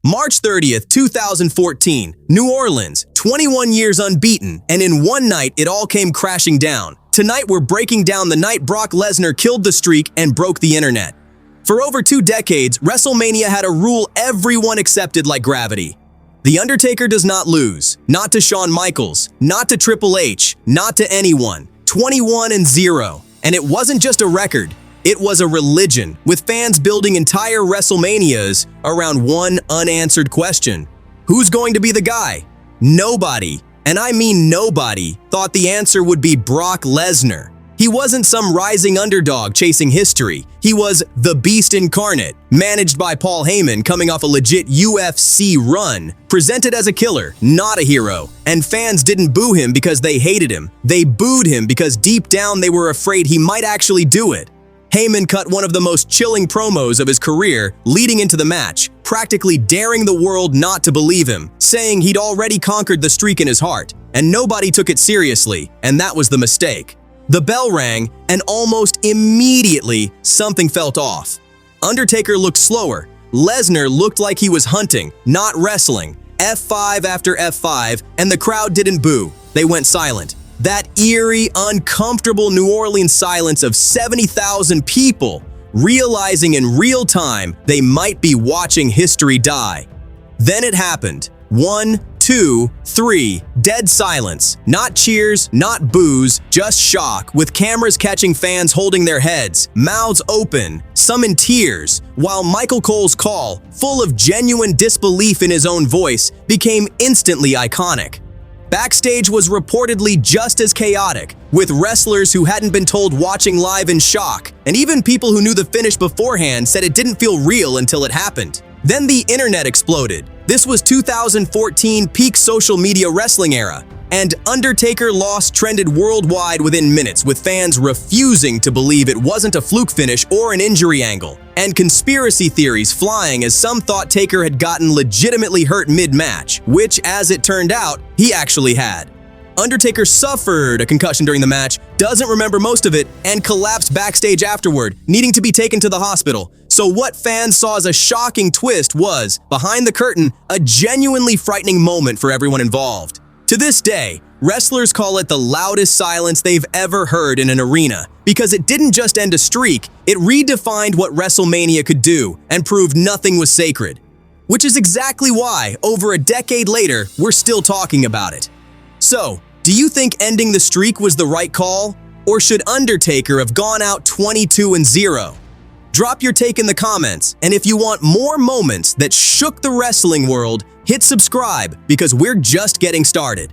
March 30th, 2014, New Orleans, 21 years unbeaten, and in one night it all came crashing down. Tonight we're breaking down the night Brock Lesnar killed the streak and broke the internet. For over 2 decades, WrestleMania had a rule everyone accepted like gravity. The Undertaker does not lose. Not to Shawn Michaels, not to Triple H, not to anyone. 21-0. And it wasn't just a record. It was a religion, with fans building entire WrestleManias around one unanswered question. Who's going to be the guy? Nobody, and I mean nobody, thought the answer would be Brock Lesnar. He wasn't some rising underdog chasing history. He was the Beast incarnate, managed by Paul Heyman coming off a legit UFC run, presented as a killer, not a hero. And fans didn't boo him because they hated him. They booed him because deep down they were afraid he might actually do it. Heyman cut one of the most chilling promos of his career leading into the match, practically daring the world not to believe him, saying he'd already conquered the streak in his heart, and nobody took it seriously, and that was the mistake. The bell rang, and almost immediately, something felt off. Undertaker looked slower. Lesnar looked like he was hunting, not wrestling. F5 after F5, and the crowd didn't boo. They went silent. That eerie, uncomfortable New Orleans silence of 70,000 people, realizing in real time they might be watching history die. Then it happened. 1, 2, 3, dead silence. Not cheers, not boos, just shock, with cameras catching fans holding their heads, mouths open, some in tears, while Michael Cole's call, full of genuine disbelief in his own voice, became instantly iconic. Backstage was reportedly just as chaotic, with wrestlers who hadn't been told watching live in shock, and even people who knew the finish beforehand said it didn't feel real until it happened. Then the internet exploded. This was 2014 peak social media wrestling era, and Undertaker loss trended worldwide within minutes, with fans refusing to believe it wasn't a fluke finish or an injury angle, and conspiracy theories flying as some thought Taker had gotten legitimately hurt mid-match, which, as it turned out, he actually had. Undertaker suffered a concussion during the match, doesn't remember most of it, and collapsed backstage afterward, needing to be taken to the hospital. So what fans saw as a shocking twist was, behind the curtain, a genuinely frightening moment for everyone involved. To this day, wrestlers call it the loudest silence they've ever heard in an arena, because it didn't just end a streak, it redefined what WrestleMania could do and proved nothing was sacred. Which is exactly why, over a decade later, we're still talking about it. So, do you think ending the streak was the right call? Or should Undertaker have gone out 22-0? Drop your take in the comments, and if you want more moments that shook the wrestling world, hit subscribe because we're just getting started.